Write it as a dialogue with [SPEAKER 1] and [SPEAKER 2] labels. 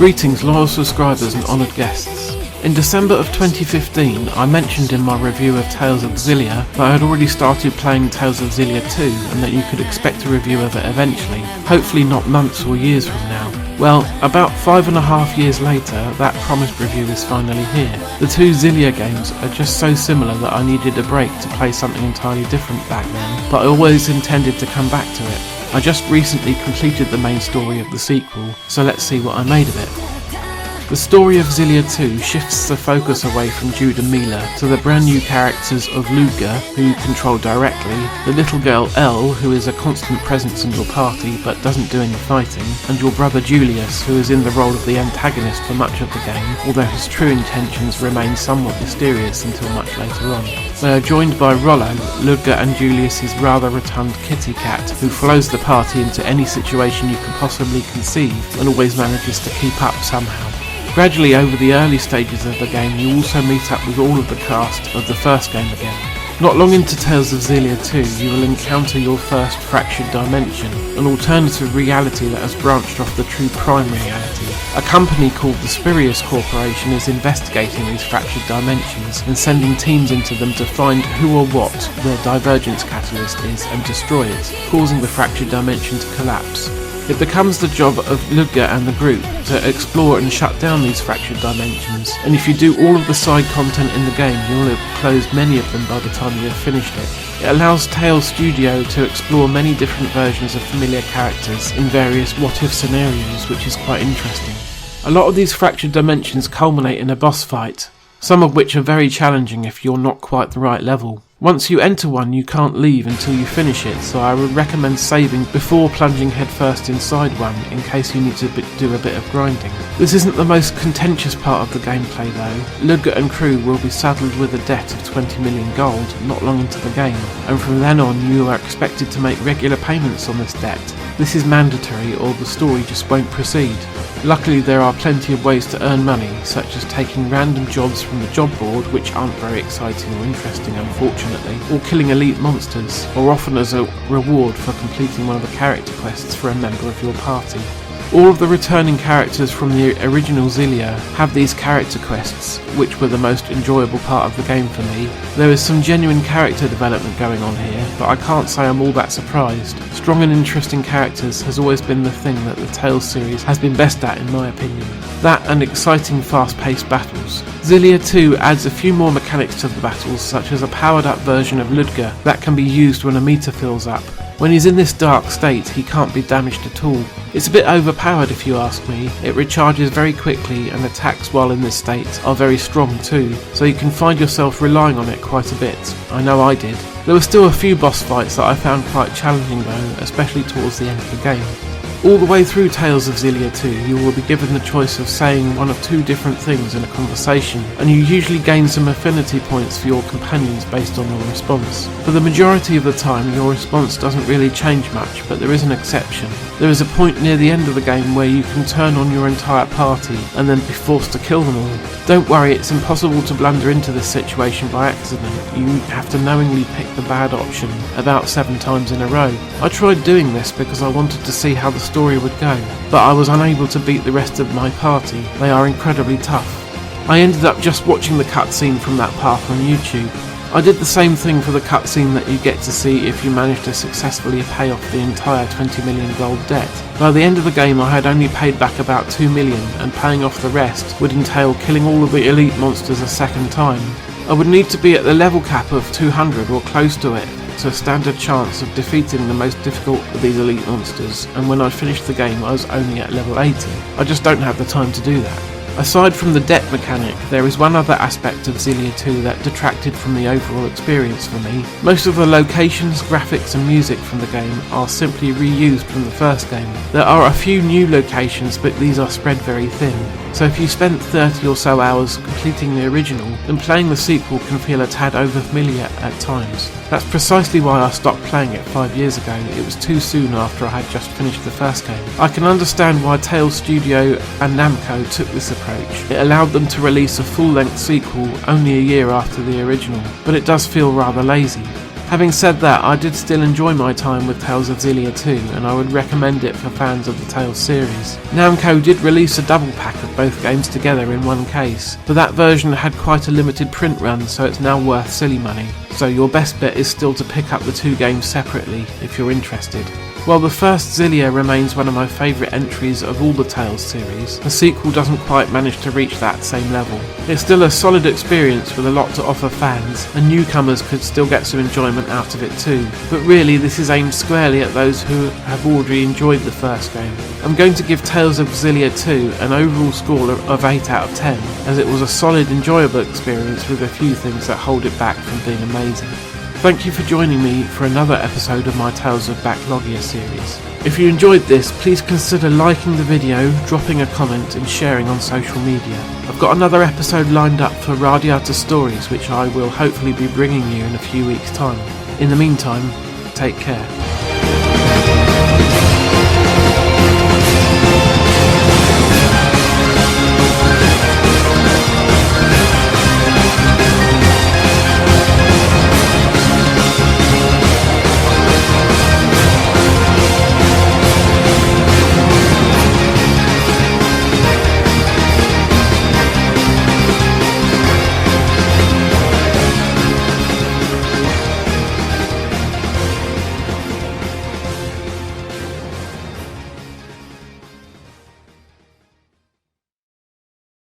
[SPEAKER 1] Greetings loyal subscribers and honoured guests. In December of 2015 I mentioned in my review of Tales of Xillia that I had already started playing Tales of Xillia 2 and that you could expect a review of it eventually, hopefully not months or years from now. Well, about 5.5 years later, that promised review is finally here. The two Xillia games are just so similar that I needed a break to play something entirely different back then, but I always intended to come back to it. I just recently completed the main story of the sequel, so let's see what I made of it. The story of Xillia 2 shifts the focus away from Jude and Mila to the brand new characters of Ludger, who you control directly, the little girl Elle, who is a constant presence in your party but doesn't do any fighting, and your brother Julius, who is in the role of the antagonist for much of the game, although his true intentions remain somewhat mysterious until much later on. They are joined by Rollo, Ludger and Julius's rather rotund kitty cat, who follows the party into any situation you can possibly conceive and always manages to keep up somehow. Gradually over the early stages of the game you also meet up with all of the cast of the first game again. Not long into Tales of Xillia 2 you will encounter your first fractured dimension, an alternative reality that has branched off the true prime reality. A company called the Spurious Corporation is investigating these fractured dimensions and sending teams into them to find who or what the divergence catalyst is and destroy it, causing the fractured dimension to collapse. It becomes the job of Ludger and the group to explore and shut down these fractured dimensions, and if you do all of the side content in the game you'll have closed many of them by the time you have finished it. It allows Tales Studio to explore many different versions of familiar characters in various what-if scenarios, which is quite interesting. A lot of these fractured dimensions culminate in a boss fight, some of which are very challenging if you're not quite the right level. Once you enter one you can't leave until you finish it, so I would recommend saving before plunging headfirst inside one in case you need to do a bit of grinding. This isn't the most contentious part of the gameplay though. Ludger and crew will be saddled with a debt of 20 million gold not long into the game, and from then on you are expected to make regular payments on this debt. This is mandatory or the story just won't proceed. Luckily there are plenty of ways to earn money, such as taking random jobs from the job board, which aren't very exciting or interesting unfortunately, or killing elite monsters, or often as a reward for completing one of the character quests for a member of your party. All of the returning characters from the original Xillia have these character quests, which were the most enjoyable part of the game for me. There is some genuine character development going on here, but I can't say I'm all that surprised. Strong and interesting characters has always been the thing that the Tales series has been best at in my opinion. That and exciting fast-paced battles. Xillia 2 adds a few more mechanics to the battles, such as a powered-up version of Ludger that can be used when a meter fills up. When he's in this dark state, he can't be damaged at all. It's a bit overpowered if you ask me. It recharges very quickly and attacks while in this state are very strong too, so you can find yourself relying on it quite a bit. I know I did. There were still a few boss fights that I found quite challenging though, especially towards the end of the game. All the way through Tales of Xillia 2 you will be given the choice of saying one of two different things in a conversation, and you usually gain some affinity points for your companions based on your response. For the majority of the time your response doesn't really change much, but there is an exception. There is a point near the end of the game where you can turn on your entire party and then be forced to kill them all. Don't worry, it's impossible to blunder into this situation by accident. You have to knowingly pick the bad option about 7 times in a row. I tried doing this because I wanted to see how the story would go, but I was unable to beat the rest of my party. They are incredibly tough. I ended up just watching the cutscene from that path on YouTube. I did the same thing for the cutscene that you get to see if you manage to successfully pay off the entire 20 million gold debt. By the end of the game I had only paid back about 2 million, and paying off the rest would entail killing all of the elite monsters a second time. I would need to be at the level cap of 200 or close to it to stand a chance of defeating the most difficult of these elite monsters, and when I finished the game I was only at level 80. I just don't have the time to do that. Aside from the debt mechanic, there is one other aspect of Xillia 2 that detracted from the overall experience for me. Most of the locations, graphics and music from the game are simply reused from the first game. There are a few new locations, but these are spread very thin. So if you spent 30 or so hours completing the original, then playing the sequel can feel a tad overfamiliar at times. That's precisely why I stopped playing it 5 years ago. It was too soon after I had just finished the first game. I can understand why Tales Studio and Namco took this approach. It allowed them to release a full-length sequel only a year after the original, but it does feel rather lazy. Having said that, I did still enjoy my time with Tales of Xillia 2, and I would recommend it for fans of the Tales series. Namco did release a double pack of both games together in one case, but that version had quite a limited print run, so it's now worth silly money. So your best bet is still to pick up the two games separately if you're interested. While the first Xillia remains one of my favourite entries of all the Tales series, the sequel doesn't quite manage to reach that same level. It's still a solid experience with a lot to offer fans, and newcomers could still get some enjoyment out of it too, but really this is aimed squarely at those who have already enjoyed the first game. I'm going to give Tales of Xillia 2 an overall score of 8 out of 10, as it was a solid, enjoyable experience with a few things that hold it back from being amazing. Thank you for joining me for another episode of my Tales of Backloggia series. If you enjoyed this, please consider liking the video, dropping a comment and sharing on social media. I've got another episode lined up for Radiata Stories, which I will hopefully be bringing you in a few weeks' time. In the meantime, take care.